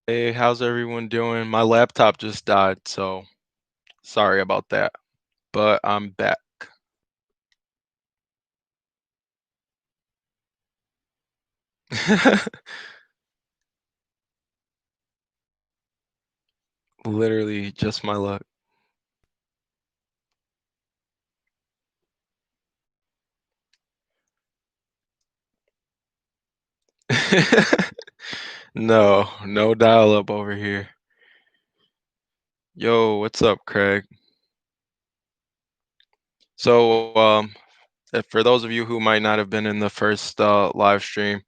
Hey, how's everyone doing? My laptop just died, so sorry about that, but I'm back. Literally just my luck. No, no dial-up over here. Yo, what's up, Craig? So, for those of you who might not have been in the first live stream,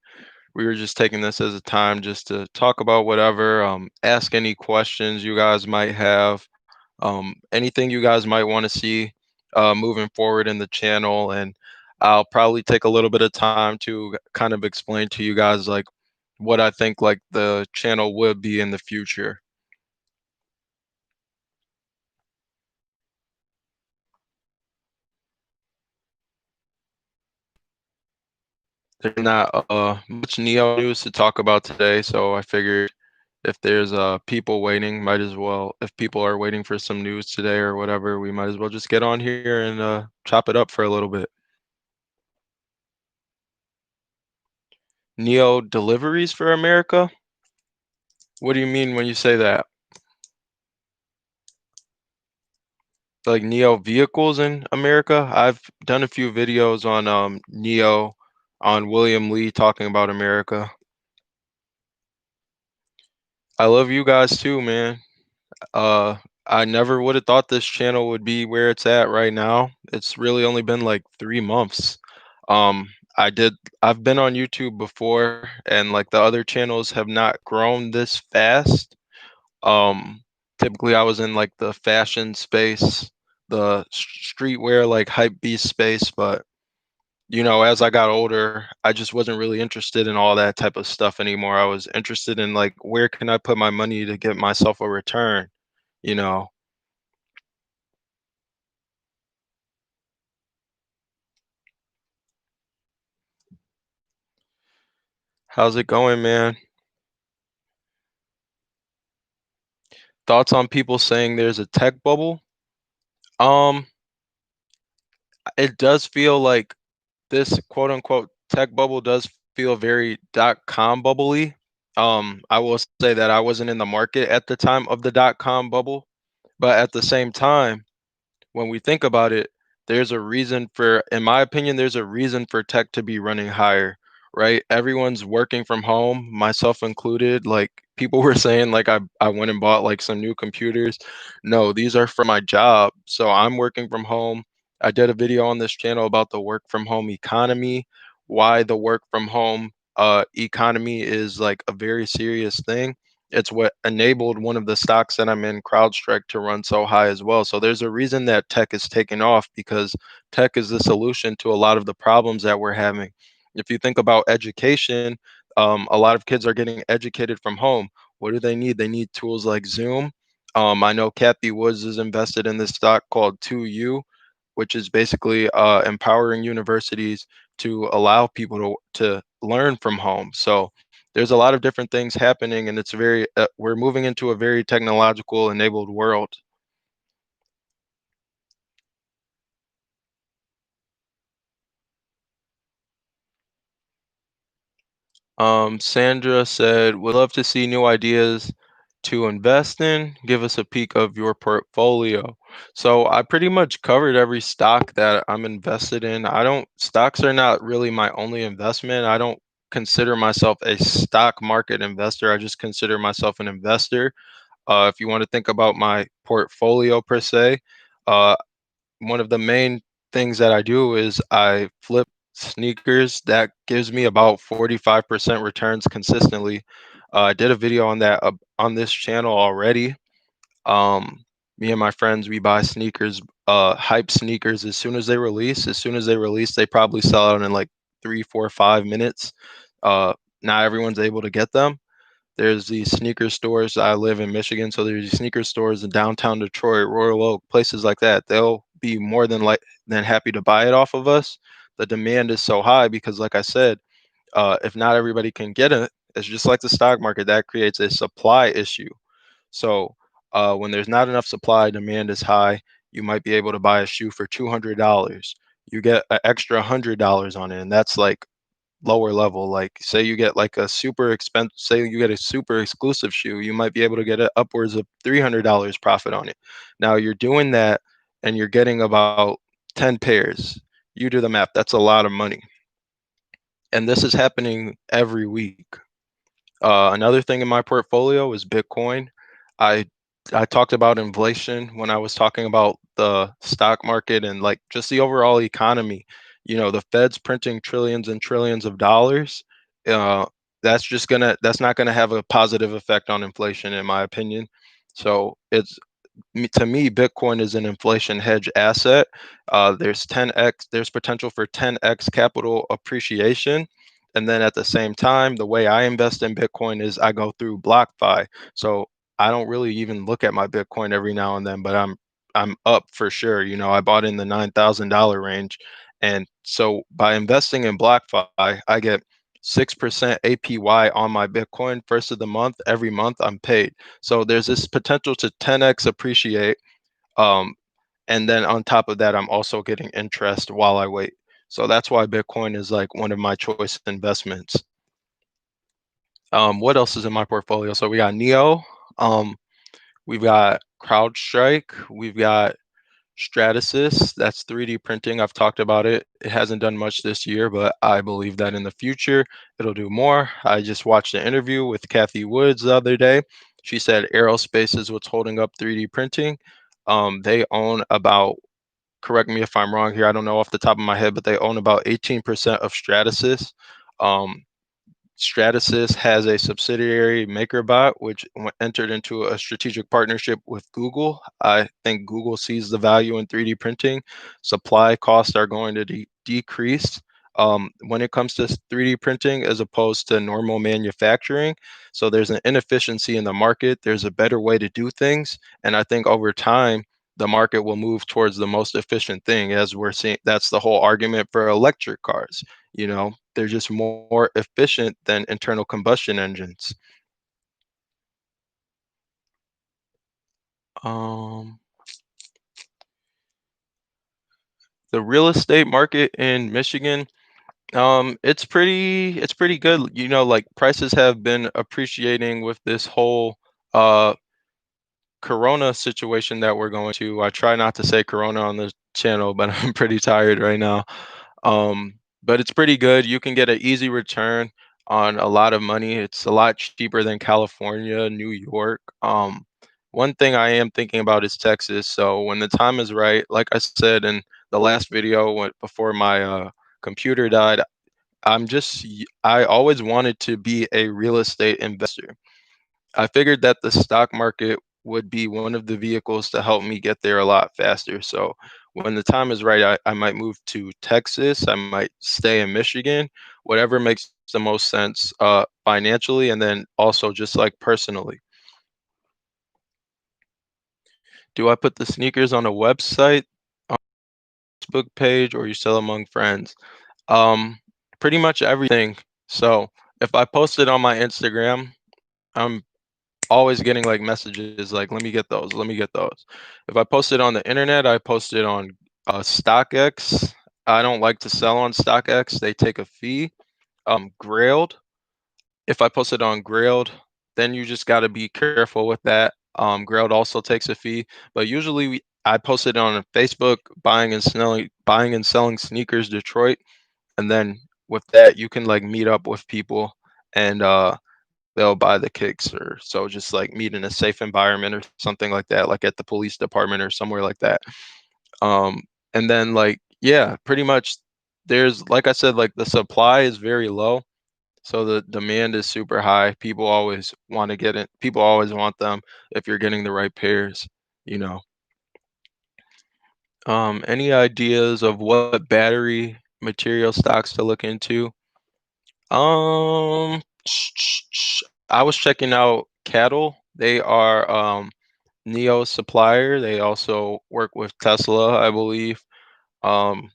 we were just taking this as a time just to talk about whatever, ask any questions you guys might have, anything you guys might want to see moving forward in the channel. And I'll probably take a little bit of time to kind of explain to you guys like what I think like the channel would be in the future. There's not much Neo news to talk about today, so I figured if there's people waiting, might as well. If people are waiting for some news today or whatever, we might as well just get on here and chop it up for a little bit. Neo deliveries for America? What do you mean when you say that? Like Neo vehicles in America? I've done a few videos on Neo, on William Lee talking about America. I love you guys too, man. Uh, I never would have thought this channel would be where it's at right now. It's really only been like 3 months. Um, I did. I've been on YouTube before, and like the other channels have not grown this fast. Um, Typically I was in like the fashion space, the streetwear like hype beast space, but as I got older, I just wasn't really interested in all that type of stuff anymore. I was interested in like where can I put my money to get myself a return, you know. How's it going, man? Thoughts on people saying there's a tech bubble? Um, it does feel like this quote unquote tech bubble does feel very .com bubbly. I will say that I wasn't in the market at the time of the .com bubble, but at the same time, when we think about it, there's a reason for, in my opinion, there's a reason for tech to be running higher, right? Everyone's working from home, myself included. Like people were saying, like I went and bought like some new computers. No, these are for my job. So I'm working from home. I did a video on this channel about the work from home economy, why the work from home economy is like a very serious thing. It's what enabled one of the stocks that I'm in, CrowdStrike, to run so high as well. So there's a reason that tech is taking off because tech is the solution to a lot of the problems that we're having. If you think about education, a lot of kids are getting educated from home. What do they need? They need tools like Zoom. I know Kathy Woods is invested in this stock called 2U, which is basically empowering universities to allow people to learn from home. So there's a lot of different things happening, and it's very we're moving into a very technological enabled world. Sandra said, would love to see new ideas to invest in. Give us a peek of your portfolio. So I pretty much covered every stock that I'm invested in. I don't, stocks are not really my only investment. I don't consider myself a stock market investor. I just consider myself an investor. If you want to think about my portfolio per se, uh, one of the main things that I do is I flip sneakers. That gives me about 45% returns consistently. I did a video on that on this channel already. Um, Me and my friends, we buy sneakers, hype sneakers as soon as they release. As soon as they release, they probably sell out in like 3, 4, 5 minutes. Uh, Not everyone's able to get them. There's these sneaker stores. I live in Michigan, so there's these sneaker stores in downtown Detroit, Royal Oak, places like that. They'll be more than happy to buy it off of us. The demand is so high because, like I said, if not everybody can get it, it's just like the stock market that creates a supply issue. So when there's not enough supply, demand is high. You might be able to buy a shoe for $200. You get an extra $100 on it, and that's like lower level. Like say you get like a super expensive, say you get a super exclusive shoe, you might be able to get it upwards of $300 profit on it. Now you're doing that, and you're getting about 10 pairs. You do the math. That's a lot of money, and this is happening every week. Another thing in my portfolio is Bitcoin. I I talked about inflation when I was talking about the stock market and like just the overall economy. You know, the Fed's printing trillions and trillions of dollars. Uh, that's not gonna have a positive effect on inflation, in my opinion. So to me, Bitcoin is an inflation hedge asset. There's potential for 10x capital appreciation. And then at the same time, the way I invest in Bitcoin is I go through BlockFi. So I don't really even look at my Bitcoin every now and then, but I'm up for sure. You know, I bought in the $9,000 range. And so by investing in BlockFi, I get 6% APY on my Bitcoin first of the month. Every month I'm paid. So there's this potential to 10x appreciate. Um, and then on top of that, I'm also getting interest while I wait. So that's why Bitcoin is like one of my choice investments. What else is in my portfolio? So we got Neo, um, we've got CrowdStrike, we've got Stratasys. That's 3D printing. I've talked about it. It hasn't done much this year, but I believe that in the future it'll do more. I just watched an interview with Kathy Woods the other day. She said aerospace is what's holding up 3D printing. They own about, correct me if I'm wrong here, I don't know off the top of my head, but they own about 18% of Stratasys. Um, Stratasys has a subsidiary, MakerBot, which entered into a strategic partnership with Google. I think Google sees the value in 3D printing. Supply costs are going to decrease when it comes to 3D printing as opposed to normal manufacturing. So there's an inefficiency in the market. There's a better way to do things. And I think over time, the market will move towards the most efficient thing, as we're seeing. That's the whole argument for electric cars. You know, they're just more efficient than internal combustion engines. Um, the real estate market in Michigan, it's pretty good. You know, like prices have been appreciating with this whole uh Corona situation that we're going to. I try not to say Corona on the channel, but I'm pretty tired right now. Um, but it's pretty good. You can get an easy return on a lot of money. It's a lot cheaper than California, New York. One thing I am thinking about is Texas. So when the time is right, like I said in the last video before my computer died, I always wanted to be a real estate investor. I figured that the stock market would be one of the vehicles to help me get there a lot faster. So when the time is right, I might move to Texas. I might stay in Michigan, whatever makes the most sense financially and then also just like personally. Do I put the sneakers on a website, on a Facebook page, or you sell among friends? Um, Pretty much everything. So if I post it on my Instagram, I'm always getting like messages like, let me get those, let me get those. If I post it on the internet, I post it on StockX. I don't like to sell on StockX, they take a fee. Grailed, if I post it on Grailed, then you just got to be careful with that. Grailed also takes a fee, but usually I post it on Facebook, buying and selling sneakers Detroit, and then with that you can like meet up with people and they'll buy the kicks, or so just like meet in a safe environment or something like that, like at the police department or somewhere like that. Um, and then like yeah, pretty much there's, like I said, like the supply is very low, so the demand is super high. People always want to get it. People always want them if you're getting the right pairs, you know. Any ideas of what battery material stocks to look into? Um, I was checking out Cattle. They are Neo supplier. They also work with Tesla, I believe. Um,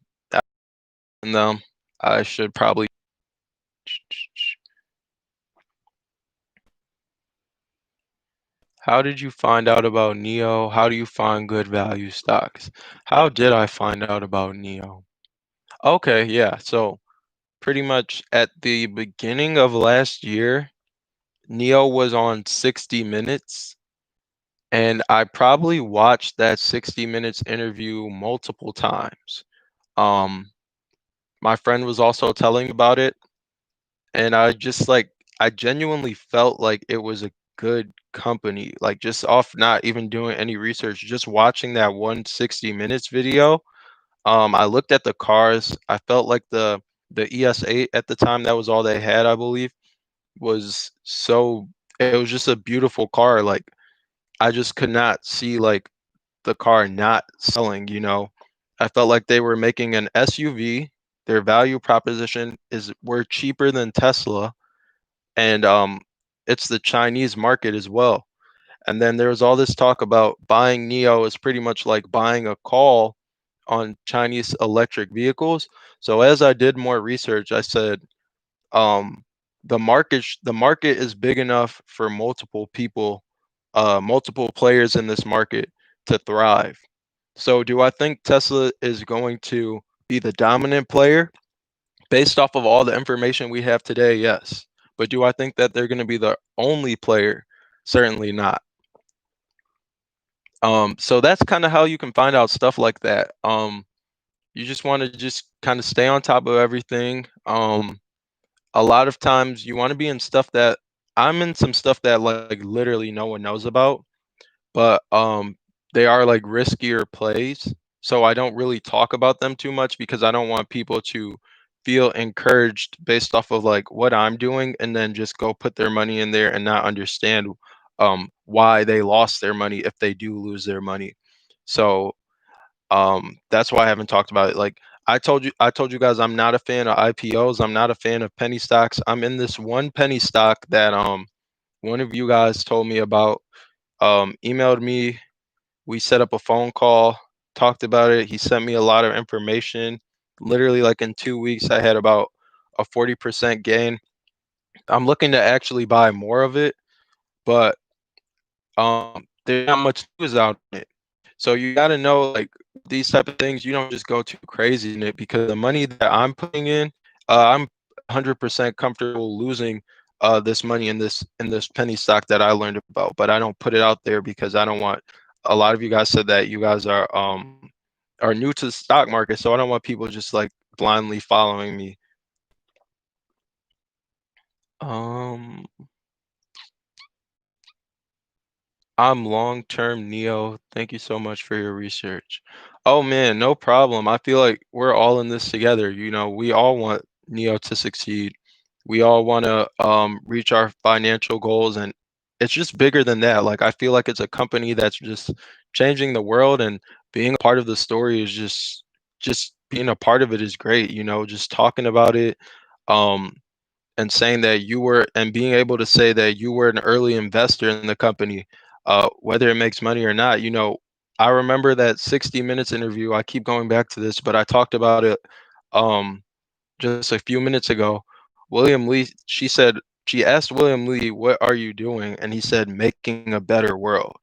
and I should probably How did you find out about Neo? How do you find good value stocks? How did I find out about Neo? Okay, yeah. So pretty much at the beginning of last year, Neo was on 60 Minutes, and I probably watched that 60 Minutes interview multiple times. Um, my friend was also telling about it, and I genuinely felt like it was a good company. Like just off not even doing any research, just watching that 160 minutes video. I looked at the cars. I felt like the ES8 at the time, that was all they had, I believe, was so it was just a beautiful car. Like I just could not see like the car not selling. I felt like they were making an SUV. Their value proposition is we're cheaper than Tesla, and it's the Chinese market as well. And then there was all this talk about buying Neo is pretty much like buying a call on Chinese electric vehicles. So as I did more research, I said, um, the market is big enough for multiple people, multiple players in this market to thrive. So do I think Tesla is going to be the dominant player? Based off of all the information we have today, yes. But do I think that they're going to be the only player? Certainly not. So that's kind of how you can find out stuff like that. You just want to just kind of stay on top of everything. A lot of times you want to be in stuff that I'm in some stuff that like literally no one knows about, but they are like riskier plays. So I don't really talk about them too much because I don't want people to feel encouraged based off of like what I'm doing and then just go put their money in there and not understand why they lost their money if they do lose their money. So that's why I haven't talked about it. Like I told you guys I'm not a fan of IPOs. I'm not a fan of penny stocks. I'm in this one penny stock that one of you guys told me about, emailed me. We set up a phone call, talked about it. He sent me a lot of information. Literally, like in 2 weeks, I had about a 40% gain. I'm looking to actually buy more of it, but there's not much news out on it. So you got to know like these type of things. You don't just go too crazy in it because the money that I'm putting in, I'm 100% comfortable losing this money in this penny stock that I learned about. But I don't put it out there because I don't want. A lot of you guys said that you guys are new to the stock market, so I don't want people just like blindly following me. Um, I'm long-term Neo. Thank you so much for your research. Oh man, no problem. I feel like we're all in this together. We all want Neo to succeed. We all want to reach our financial goals, and it's just bigger than that. Like I feel like it's a company that's just changing the world, and being a part of the story is just being a part of it is great. Just talking about it. Um, and saying that you were and being able to say that you were an early investor in the company, whether it makes money or not. I remember that 60 minutes interview. I keep going back to this, but I talked about it um, just a few minutes ago. William Lee, she asked William Lee, "What are you doing?" And he said, "Making a better world."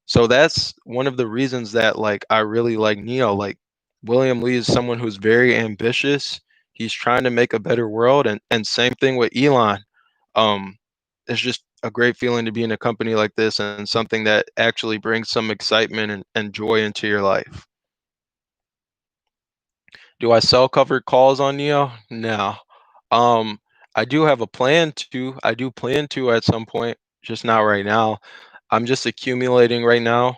So that's one of the reasons that like I really like Neo. Like William Lee is someone who's very ambitious. He's trying to make a better world, and same thing with Elon. Um, it's just a great feeling to be in a company like this and something that actually brings some excitement and joy into your life. Do I sell covered calls on Neo? No. Um, I do have a plan to. I do plan to at some point, just not right now. I'm just accumulating right now.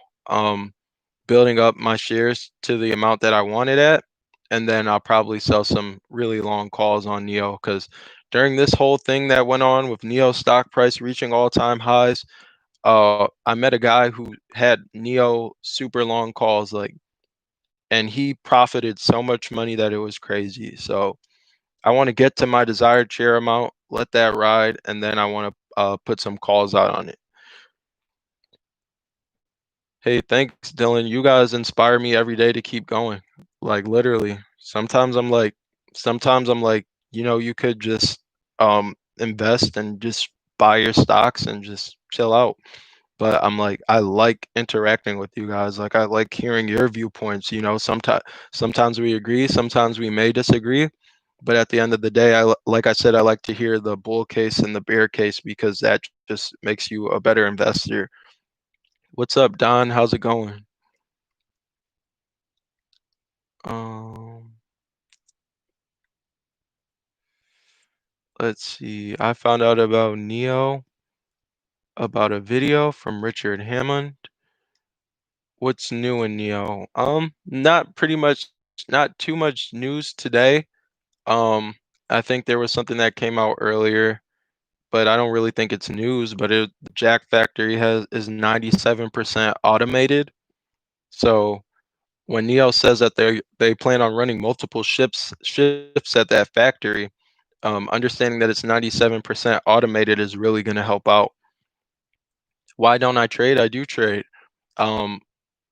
Building up my shares to the amount that I wanted at, and then I'll probably sell some really long calls on Neo because during this whole thing that went on with Neo stock price reaching all-time highs, I met a guy who had Neo super long calls, like, and he profited so much money that it was crazy. So I want to get to my desired share amount, let that ride, and then I want to put some calls out on it. Hey, thanks, Dylan. You guys inspire me every day to keep going. Like literally. Sometimes I'm like, you could just invest and just buy your stocks and just chill out. but I'm like, I like interacting with you guys. Like I like hearing your viewpoints. Sometimes we agree, sometimes we may disagree, but at the end of the day, like I said, I like to hear the bull case and the bear case because that just makes you a better investor. What's up, Don? How's it going? Um, let's see. I found out about Neo about a video from Richard Hammond. What's new in Neo? Not pretty much, not too much news today. Um, I think there was something that came out earlier, but I don't really think it's news. But the Jack factory has is 97% automated. So when Neo says that they plan on running multiple shifts at that factory, understanding that it's 97% automated is really going to help out. Why don't I trade? I do trade. Um,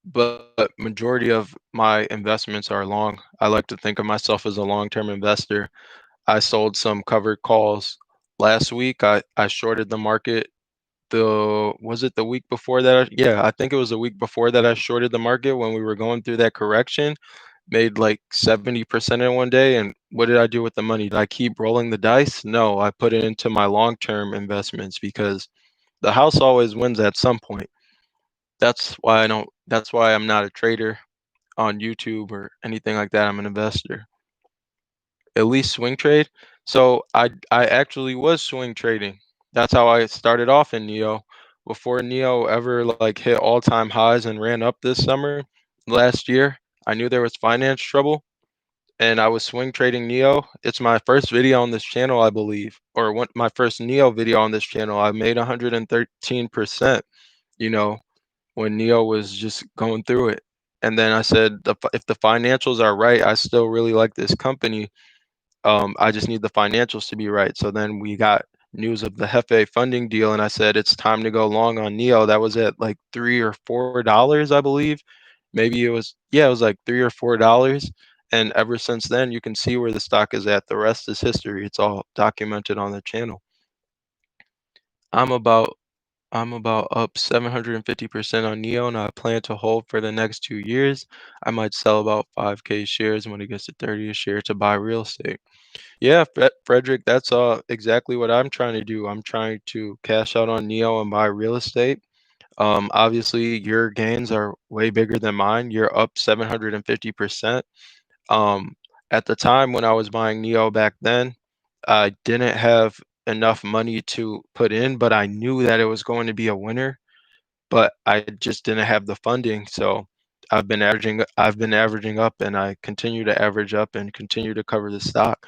but majority of my investments are long. I like to think of myself as a long-term investor. I sold some covered calls last week. I shorted the market. Was it the week before that? Yeah, I think it was the week before that I shorted the market when we were going through that correction. Made like 70% in one day. And what did I do with the money? Did I keep rolling the dice? No, I put it into my long-term investments because the house always wins at some point. That's why I'm not a trader on YouTube or anything like that. I'm an investor. At least swing trade. So I actually was swing trading. That's how I started off in Neo. Before Neo ever like hit all-time highs and ran up this summer last year, I knew there was finance trouble and I was swing trading Neo. It's my first video on this channel, I believe, or my first Neo video on this channel. I made 113%, you know, when Neo was just going through it. And then I said, if the financials are right, I still really like this company. I just need the financials to be right. So then we got news of the Hefe funding deal, and I said it's time to go long on Neo. That was at like $3 or $4, I believe. Maybe it was like $3 or $4. And ever since then, you can see where the stock is at. The rest is history. It's all documented on the channel. I'm about I'm about up 750% on Neo, and I plan to hold for the next 2 years. I might sell about 5K shares when it gets to 30 a share to buy real estate. Yeah, Frederick, that's exactly what I'm trying to do. I'm trying to cash out on Neo and buy real estate. Obviously, your gains are way bigger than mine. You're up 750%. Um, at the time when I was buying Neo back then, I didn't have enough money to put in, but I knew that it was going to be a winner, but I just didn't have the funding. So I've been averaging up and I continue to average up and continue to cover the stock.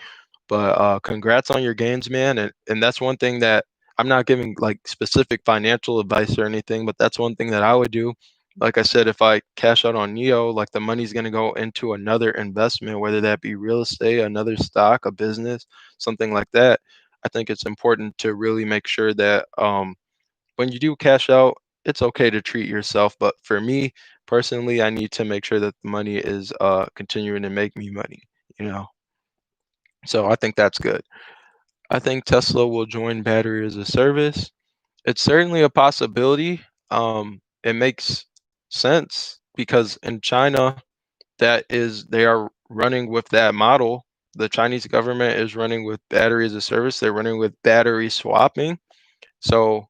But congrats on your gains, man. And that's one thing that I'm not giving like specific financial advice or anything, but that's one thing that I would do. Like I said, if I cash out on Neo, like the money's going to go into another investment, whether that be real estate, another stock, a business, something like that. I think it's important to really make sure that when you do cash out, it's okay to treat yourself. But for me personally, I need to make sure that the money is continuing to make me money, you know. So I think that's good. I think Tesla will join battery as a service. It's certainly a possibility. It makes sense because in China, they are running with that model. The Chinese government is running with battery as a service. They're running with battery swapping. So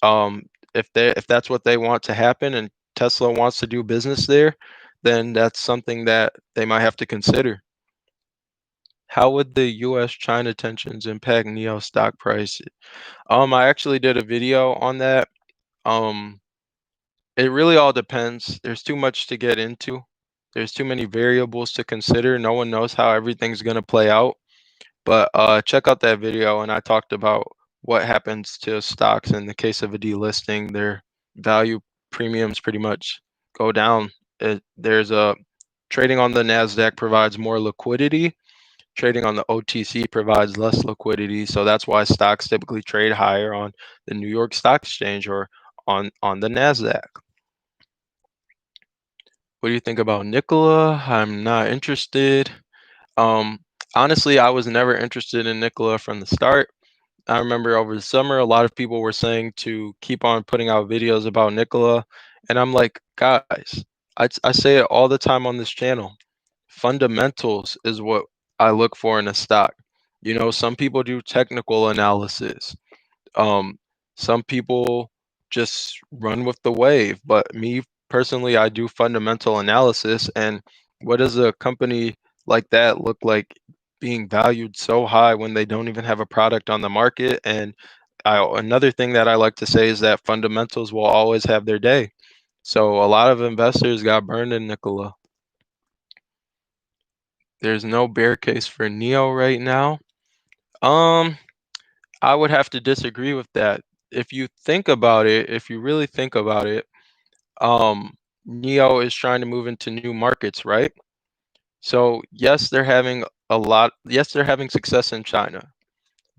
um, if that's what they want to happen and Tesla wants to do business there, then that's something that they might have to consider. How would the U.S. China tensions impact Neo stock price? I actually did a video on that. Um, it really all depends. There's too much to get into. There's too many variables to consider. No one knows how everything's gonna play out. But check out that video, and I talked about what happens to stocks in the case of a delisting. Their value premiums pretty much go down. There's a trading on the Nasdaq provides more liquidity. Trading on the OTC provides less liquidity, so that's why stocks typically trade higher on the New York Stock Exchange or on the Nasdaq. What do you think about Nikola? I'm not interested. Um, honestly, I was never interested in Nikola from the start. I remember over the summer, a lot of people were saying to keep on putting out videos about Nikola, and I'm like, guys, I say it all the time on this channel. Fundamentals is what I look for in a stock. Some people do technical analysis. Um, some people just run with the wave, but me personally, I do fundamental analysis. And what does a company like that look like being valued so high when they don't even have a product on the market? And another thing that I like to say is that fundamentals will always have their day. So a lot of investors got burned in Nikola. There's no bear case for Neo right now. Um, I would have to disagree with that. If you think about it, if you really think about it, um, Neo is trying to move into new markets, right? So yes, they're having success in China,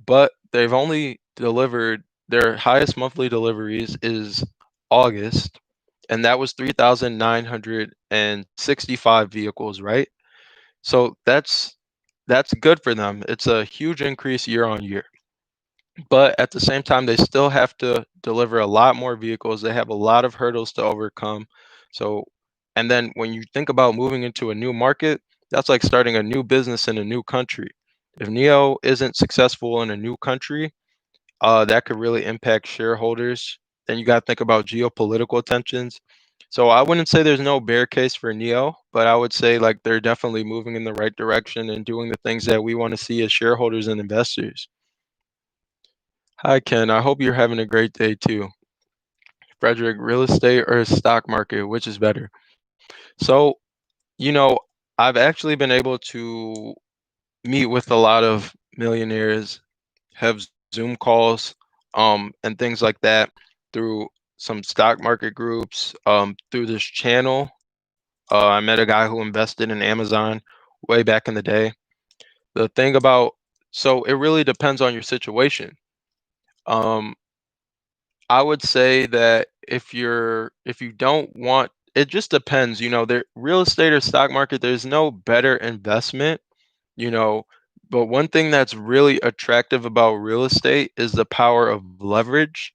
but they've only delivered their highest monthly deliveries is August, and that was 3,965 vehicles, right? So that's good for them. It's a huge increase year on year. But at the same time, they still have to deliver a lot more vehicles. They have a lot of hurdles to overcome. So, and then when you think about moving into a new market, that's like starting a new business in a new country. If Neo isn't successful in a new country, that could really impact shareholders. Then you got to think about geopolitical tensions. So I wouldn't say there's no bear case for Neo, but I would say like they're definitely moving in the right direction and doing the things that we want to see as shareholders and investors. Hi, Ken. I hope you're having a great day too. Frederick, real estate or stock market, which is better? So, you know, I've actually been able to meet with a lot of millionaires, have Zoom calls, and things like that through some stock market groups, through this channel. I met a guy who invested in Amazon way back in the day. The thing about, so it really depends on your situation. Um, I would say that if you don't want, it just depends, there real estate or stock market, there's no better investment, you know, but one thing that's really attractive about real estate is the power of leverage.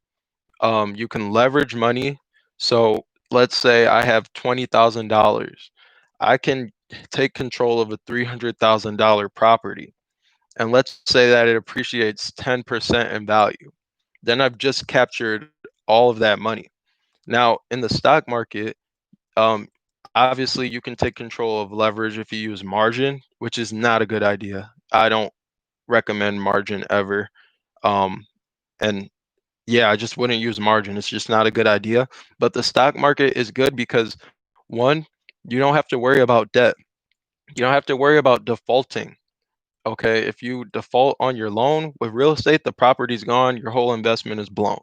You can leverage money. So let's say I have $20,000. I can take control of a $300,000 property. And let's say that it appreciates 10% in value. Then I've just captured all of that money. Now, in the stock market, um, obviously you can take control of leverage if you use margin, which is not a good idea. I don't recommend margin ever. Um, and yeah, I just wouldn't use margin. It's just not a good idea. But the stock market is good because one, you don't have to worry about debt. You don't have to worry about defaulting. Okay. If you default on your loan with real estate, the property's gone, your whole investment is blown.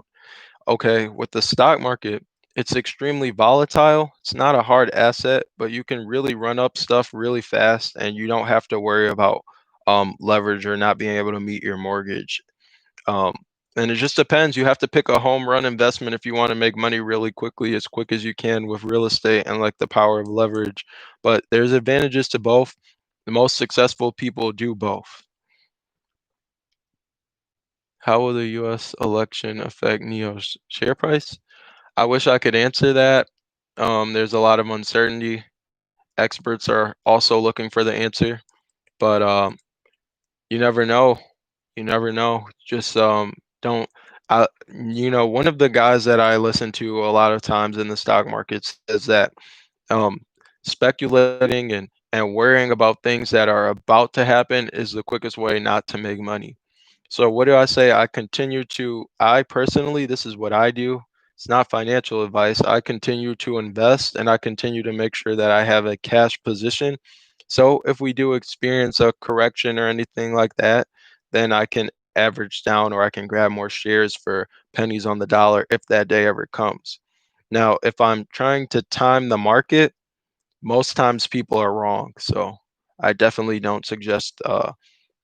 Okay, with the stock market, it's extremely volatile. It's not a hard asset, but you can really run up stuff really fast and you don't have to worry about leverage or not being able to meet your mortgage. Um, and it just depends. You have to pick a home run investment if you want to make money really quickly, as quick as you can with real estate and like the power of leverage. But there's advantages to both. The most successful people do both. How will the US election affect NEO's share price? I wish I could answer that. There's a lot of uncertainty. Experts are also looking for the answer, but you never know. You never know. Just don't. One of the guys that I listen to a lot of times in the stock market says that um, speculating and worrying about things that are about to happen is the quickest way not to make money. So what do I say? I personally, this is what I do. It's not financial advice. I continue to invest and I continue to make sure that I have a cash position. So if we do experience a correction or anything like that, then I can average down or I can grab more shares for pennies on the dollar if that day ever comes. Now, if I'm trying to time the market, most times people are wrong. So I definitely don't suggest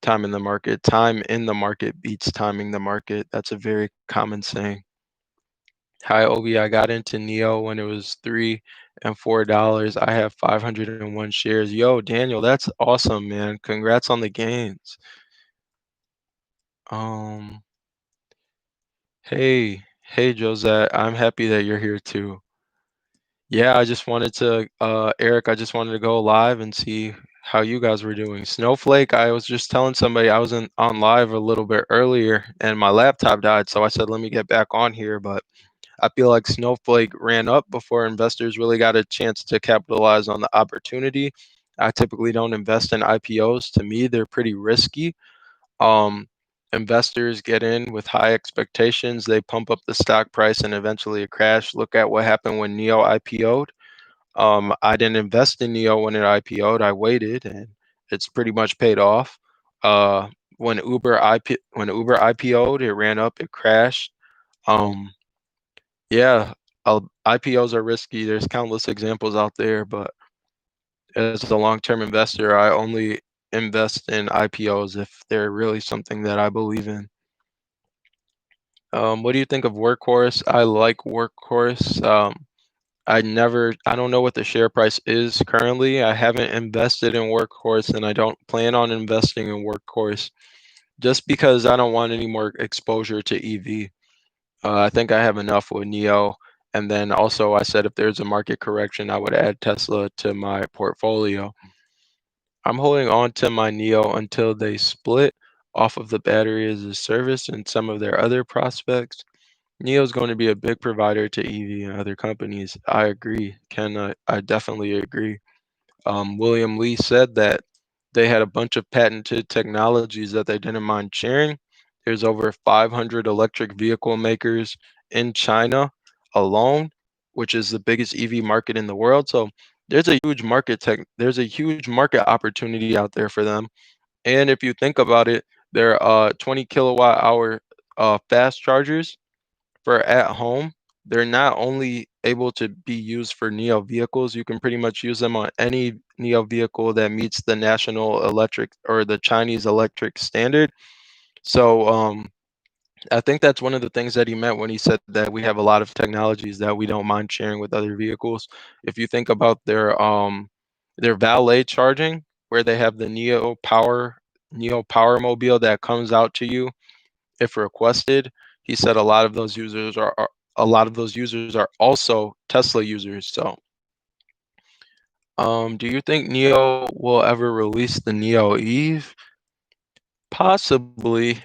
time in the market. Time in the market beats timing the market. That's a very common saying. Hi, Obi. I got into Neo when it was $3 and $4. I have 501 shares. Yo, Daniel, that's awesome, man. Congrats on the gains. Um, Hey, Josette. I'm happy that you're here too. Yeah, I just wanted to, Eric, I just wanted to go live and see how you guys were doing. Snowflake, I was just telling somebody I was on live a little bit earlier and my laptop died, so I said, let me get back on here. But I feel like Snowflake ran up before investors really got a chance to capitalize on the opportunity. I typically don't invest in IPOs. To me, they're pretty risky. um, Investors get in with high expectations. They pump up the stock price and eventually a crash. Look at what happened when Neo IPO'd. I didn't invest in Neo when it IPO'd. I waited, and it's pretty much paid off. Uh, when Uber IPO'd, it ran up, it crashed. Um, yeah, IPOs are risky. There's countless examples out there, but as a long-term investor, I only invest in IPOs if they're really something that I believe in. What do you think of Workhorse? I like Workhorse. I don't know what the share price is currently. I haven't invested in Workhorse and I don't plan on investing in Workhorse just because I don't want any more exposure to EV. I think I have enough with Neo. And then also, I said if there's a market correction, I would add Tesla to my portfolio. I'm holding on to my Neo until they split off of the battery as a service and some of their other prospects. Neo is going to be a big provider to EV and other companies. I agree, Ken. I definitely agree. William Lee said that they had a bunch of patented technologies that they didn't mind sharing. There's over 500 electric vehicle makers in China alone, which is the biggest EV market in the world. So there's a huge market opportunity out there for them. And if you think about it, they're 20 kilowatt hour fast chargers for at home. They're not only able to be used for Neo vehicles, you can pretty much use them on any Neo vehicle that meets the national electric or the Chinese electric standard. So I think that's one of the things that he meant when he said that we have a lot of technologies that we don't mind sharing with other vehicles. If you think about their valet charging, where they have the Neo Power Mobile that comes out to you if requested. He said a lot of those users are also Tesla users. So, do you think Neo will ever release the Neo Eve? Possibly.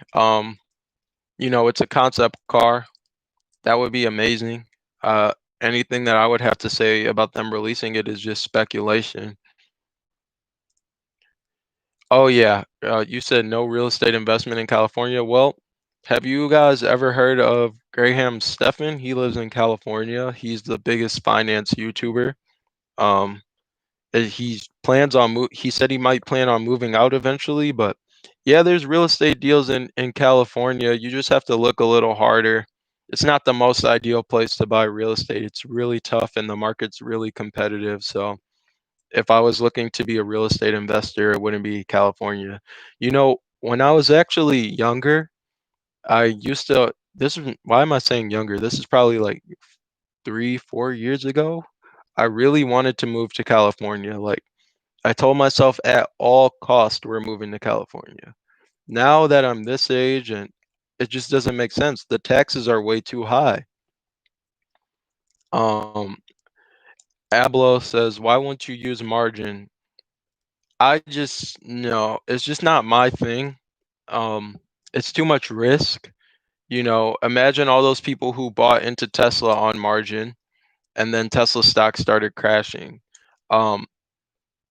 It's a concept car. That would be amazing. Uh, Anything that I would have to say about them releasing it is just speculation. Oh yeah, you said no real estate investment in California. Well, have you guys ever heard of Graham Stephan? He lives in California. He's the biggest finance YouTuber. Um, he said he might plan on moving out eventually, but yeah, there's real estate deals in California. You just have to look a little harder. It's not the most ideal place to buy real estate. It's really tough and the market's really competitive. So if I was looking to be a real estate investor, it wouldn't be California. When I was actually younger, I used to, why am I saying younger? This is probably like 3, 4 years ago. I really wanted to move to California. Like, I told myself at all cost we're moving to California. Now that I'm this age and it just doesn't make sense. The taxes are way too high. Um, Ablo says, why won't you use margin? I just no, it's just not my thing. It's too much risk. Imagine all those people who bought into Tesla on margin and then Tesla stock started crashing. Um,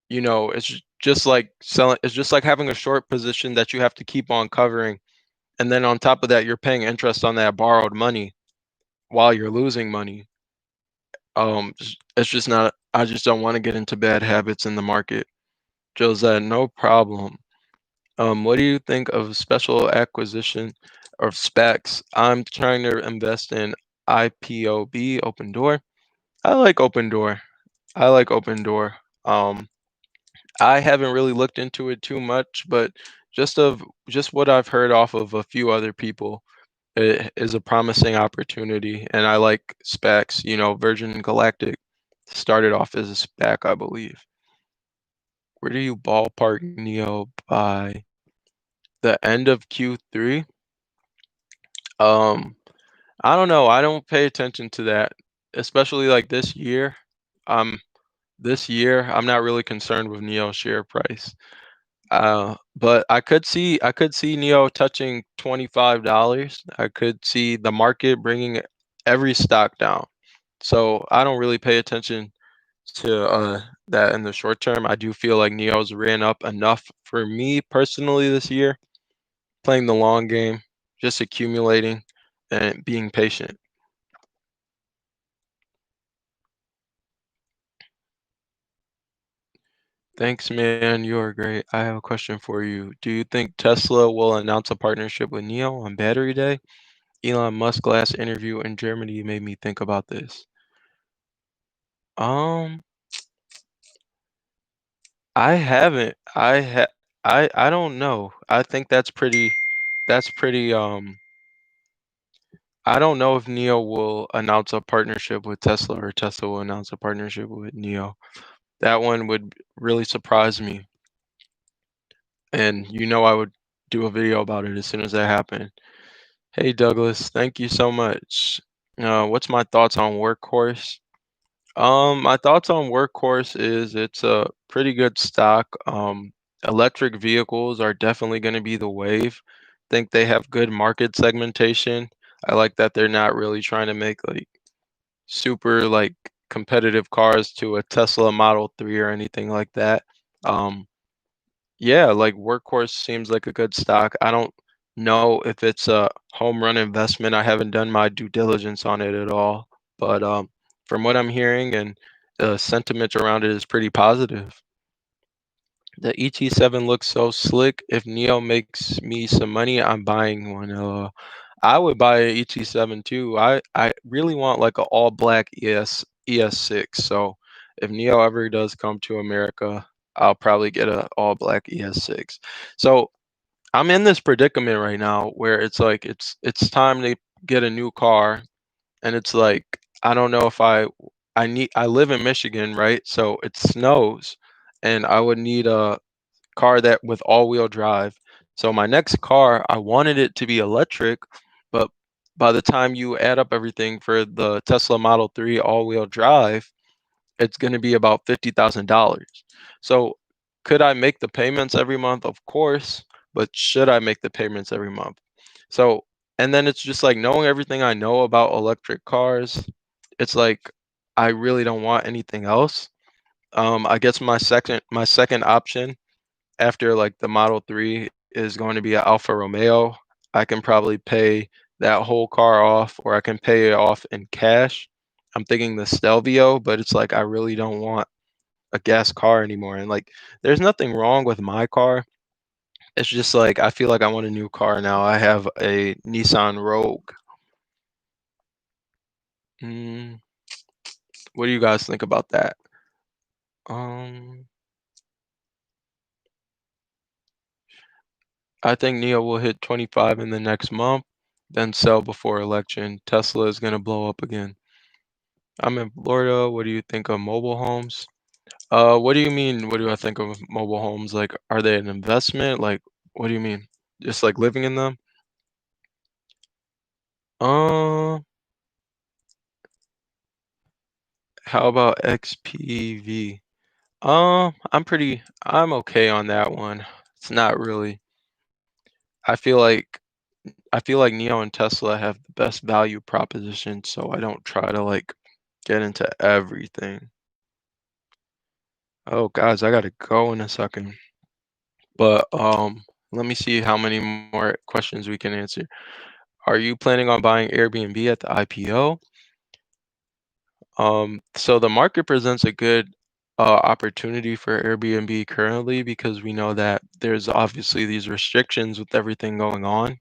it's just like having a short position that you have to keep on covering. And then on top of that, you're paying interest on that borrowed money while you're losing money. It's just not, I just don't want to get into bad habits in the market. Josette, no problem. What do you think of special acquisition or specs? I'm trying to invest in IPOB, Open Door. I like Open Door. I like Open Door. Um, I haven't really looked into it too much, but just what I've heard off of a few other people, it is a promising opportunity, and I like specs. Virgin Galactic started off as a spec, I believe. Where do you ballpark Neo by the end of Q3? Um, I don't know. I don't pay attention to that, especially like this year. Um, this year I'm not really concerned with Neo's share price. But I could see Neo touching $25. I could see the market bringing every stock down. So I don't really pay attention to that in the short term. I do feel like Neo's ran up enough for me personally this year, playing the long game, just accumulating and being patient. Thanks, man. You are great. I have a question for you. Do you think Tesla will announce a partnership with Neo on Battery Day? Elon Musk last interview in Germany made me think about this. Um, I haven't. I don't know. I think that's pretty. I don't know if Neo will announce a partnership with Tesla or Tesla will announce a partnership with Neo. That one would really surprise me. And I would do a video about it as soon as that happened. Hey Douglas, thank you so much. What's my thoughts on Workhorse? My thoughts on Workhorse is it's a pretty good stock. Electric vehicles are definitely going to be the wave. Think they have good market segmentation. I like that they're not really trying to make like super like competitive cars to a Tesla Model 3 or anything like that. Um, yeah, like Workhorse seems like a good stock. I don't know if it's a home run investment. I haven't done my due diligence on it at all, but from what I'm hearing and the sentiment around it is pretty positive. The ET7 looks so slick. If Neo makes me some money, I'm buying one. I would buy an ET7 too. I really want like an all black ES6. So if Neo ever does come to America, I'll probably get a all black ES6. So I'm in this predicament right now where it's like it's time to get a new car, and it's like I don't know if I live in Michigan, right? So it snows, and I would need a car that with all-wheel drive. So my next car, I wanted it to be electric, but by the time you add up everything for the Tesla Model 3 all-wheel drive, it's going to be about $50,000. So could I make the payments every month? Of course, but should I make the payments every month? So, and then it's just like knowing everything I know about electric cars, it's like I really don't want anything else. I guess my second option after like the Model 3 is going to be an Alfa Romeo. I can probably pay that whole car off, or I can pay it off in cash. I'm thinking the Stelvio, but it's like I really don't want a gas car anymore. And like, there's nothing wrong with my car. It's just like I feel like I want a new car now. I have a Nissan Rogue. Mm, what do you guys think about that? Um, I think Neo will hit 25 in the next month, then sell before election. Tesla is going to blow up again. I'm in Florida. What do you think of mobile homes? What do you mean? What do I think of mobile homes? Like, are they an investment? Like, what do you mean? Just like living in them? Uh, how about XPV? I'm okay on that one. It's not really. I feel like I feel like Neo and Tesla have the best value proposition, so I don't try to like get into everything. Oh, guys, I gotta go in a second. But let me see how many more questions we can answer. Are you planning on buying Airbnb at the IPO? So the market presents a good opportunity for Airbnb currently because we know that there's obviously these restrictions with everything going on.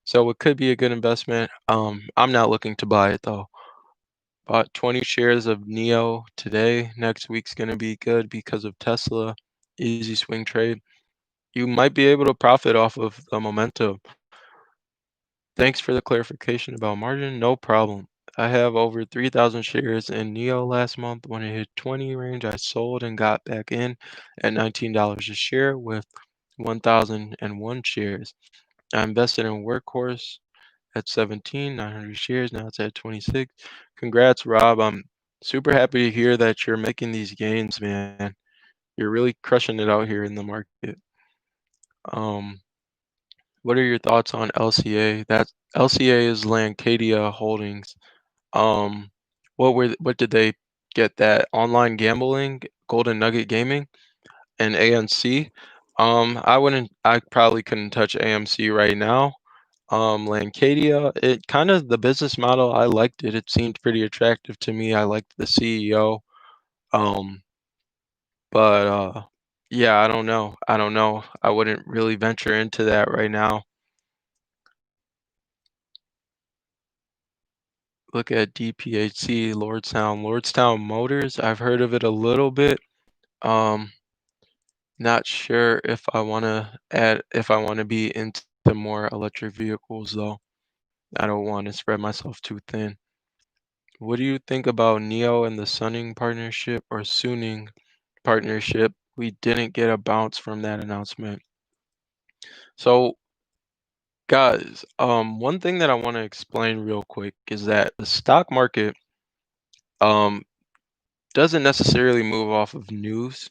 So it could be a good investment. I'm not looking to buy it though. Bought 20 shares of Neo today. Next week's gonna be good because of Tesla. Easy swing trade. You might be able to profit off of the momentum. Thanks for the clarification about margin. No problem. I have over 3,000 shares in Neo last month. When it hit 20 range, I sold and got back in at $19 a share with 1,001 shares. I invested in Workhorse. at 17, 900 shares. Now it's at 26. Congrats, Rob. I'm super happy to hear that you're making these gains, man. You're really crushing it out here in the market. Um, what are your thoughts on LCA? That LCA is Lancadia Holdings. Um, what did they get that? Online gambling, Golden Nugget Gaming, and AMC. I probably couldn't touch AMC right now. Lancadia, it kind of the business model, I liked it. It seemed pretty attractive to me. I liked the CEO. Um, but yeah, I don't know. I don't know. I wouldn't really venture into that right now. Look at DPHC, Lordstown Motors. I've heard of it a little bit. Um, Not sure if I want to be into more electric vehicles though. I don't want to spread myself too thin. What do you think about Neo and the Sunning partnership or Suning partnership? We didn't get a bounce from that announcement. So, guys, one thing that I want to explain real quick is that the stock market um doesn't necessarily move off of news.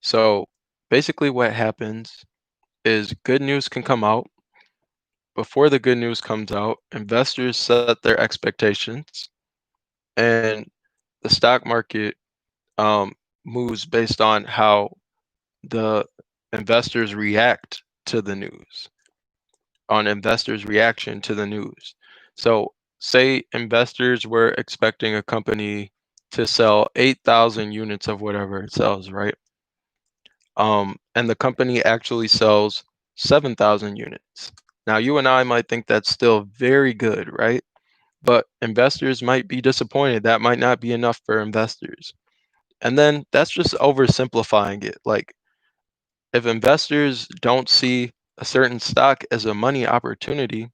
So, basically what happens is good news can come out. Before the good news comes out, investors set their expectations, and the stock market um, moves based on how the investors react to the news, on investors' reaction to the news. So, say investors were expecting a company to sell 8,000 units of whatever it sells, right? And the company actually sells 7,000 units. Now, you and I might think that's still very good, right? But investors might be disappointed. That might not be enough for investors. And then that's just oversimplifying it. Like, if investors don't see a certain stock as a money opportunity,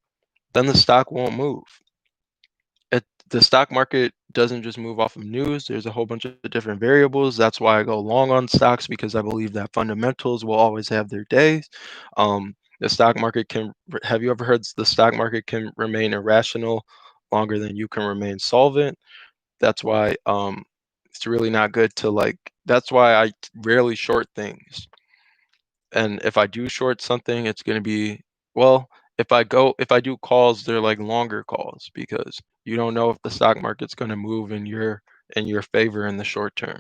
then the stock won't move. The stock market doesn't just move off of news. There's a whole bunch of different variables. That's why I go long on stocks because I believe that fundamentals will always have their days. The stock market can, have you ever heard the stock market can remain irrational longer than you can remain solvent? That's why it's really not good to like, that's why I rarely short things. And if I do short something, it's going to be, well, if I do calls, they're like longer calls because you don't know if the stock market's going to move in your favor in the short term.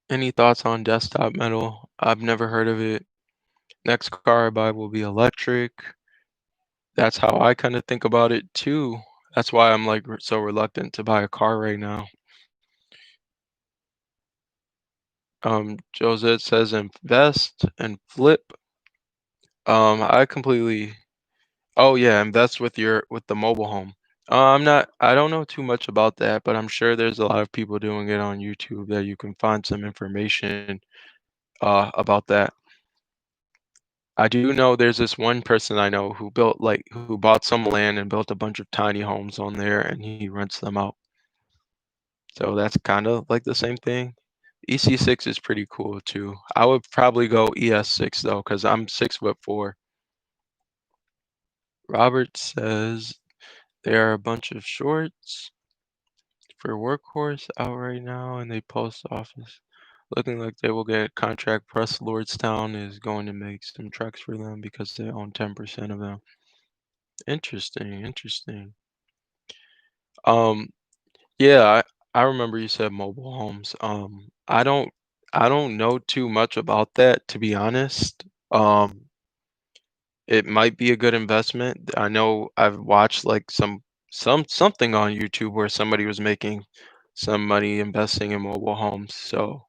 Any thoughts on desktop metal? I've never heard of it. Next car I buy will be electric. That's how I kind of think about it too. That's why I'm like so reluctant to buy a car right now. Josette says invest and flip. I completely. Oh yeah, invest with the mobile home. I don't know too much about that, but I'm sure there's a lot of people doing it on YouTube that you can find some information about that. I do know there's this one person I know who who bought some land and built a bunch of tiny homes on there and he rents them out. So that's kind of like the same thing. EC6 is pretty cool too. I would probably go ES6 though, because I'm 6'4". Robert says there are a bunch of shorts for Workhorse out right now in the post office. Looking like they will get a contract. Plus, Lordstown is going to make some trucks for them because they own 10% of them. Interesting, interesting. Um, yeah, I remember you said mobile homes. I don't know too much about that to be honest. It might be a good investment. I know I've watched like something on YouTube where somebody was making some money investing in mobile homes. So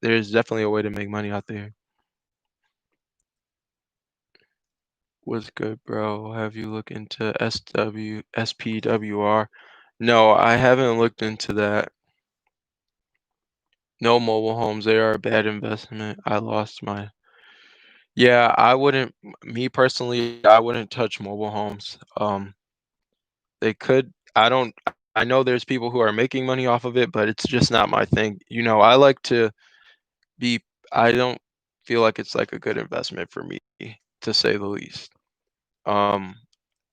there's definitely a way to make money out there. What's good, bro? Have you looked into SPWR? No, I haven't looked into that. No mobile homes. They are a bad investment. I lost my. Yeah, I wouldn't. Me personally, I wouldn't touch mobile homes. They could. I know there's people who are making money off of it, but it's just not my thing. You know, I like to be. I don't feel like it's like a good investment for me. to say the least. Um,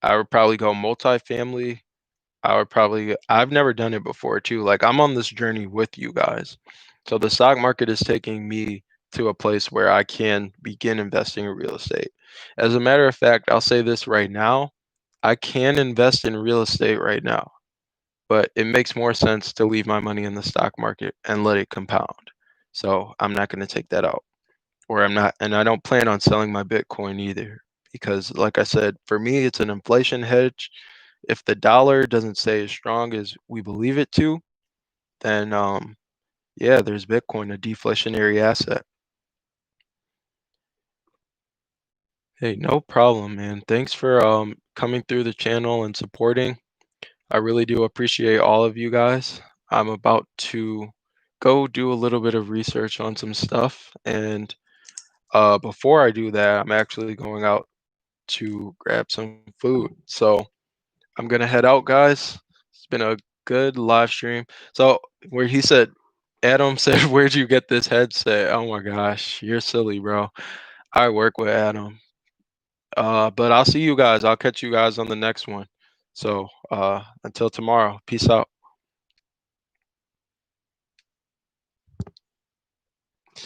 I would probably go multifamily. I've never done it before too. Like I'm on this journey with you guys. So the stock market is taking me to a place where I can begin investing in real estate. As a matter of fact, I'll say this right now. I can invest in real estate right now, but it makes more sense to leave my money in the stock market and let it compound. So I'm not going to take that out. Or I'm not, and I don't plan on selling my Bitcoin either because, like I said, for me, it's an inflation hedge. If the dollar doesn't stay as strong as we believe it to, then yeah, there's Bitcoin, a deflationary asset. Hey, no problem, man. Thanks for coming through the channel and supporting. I really do appreciate all of you guys. I'm about to go do a little bit of research on some stuff, and before I do that, I'm actually going out to grab some food. So I'm gonna head out, guys. It's been a good live stream. So where he said, Adam said, "Where'd you get this headset?" Oh my gosh, you're silly, bro. I work with Adam. But I'll see you guys. I'll catch you guys on the next one. So until tomorrow, peace out.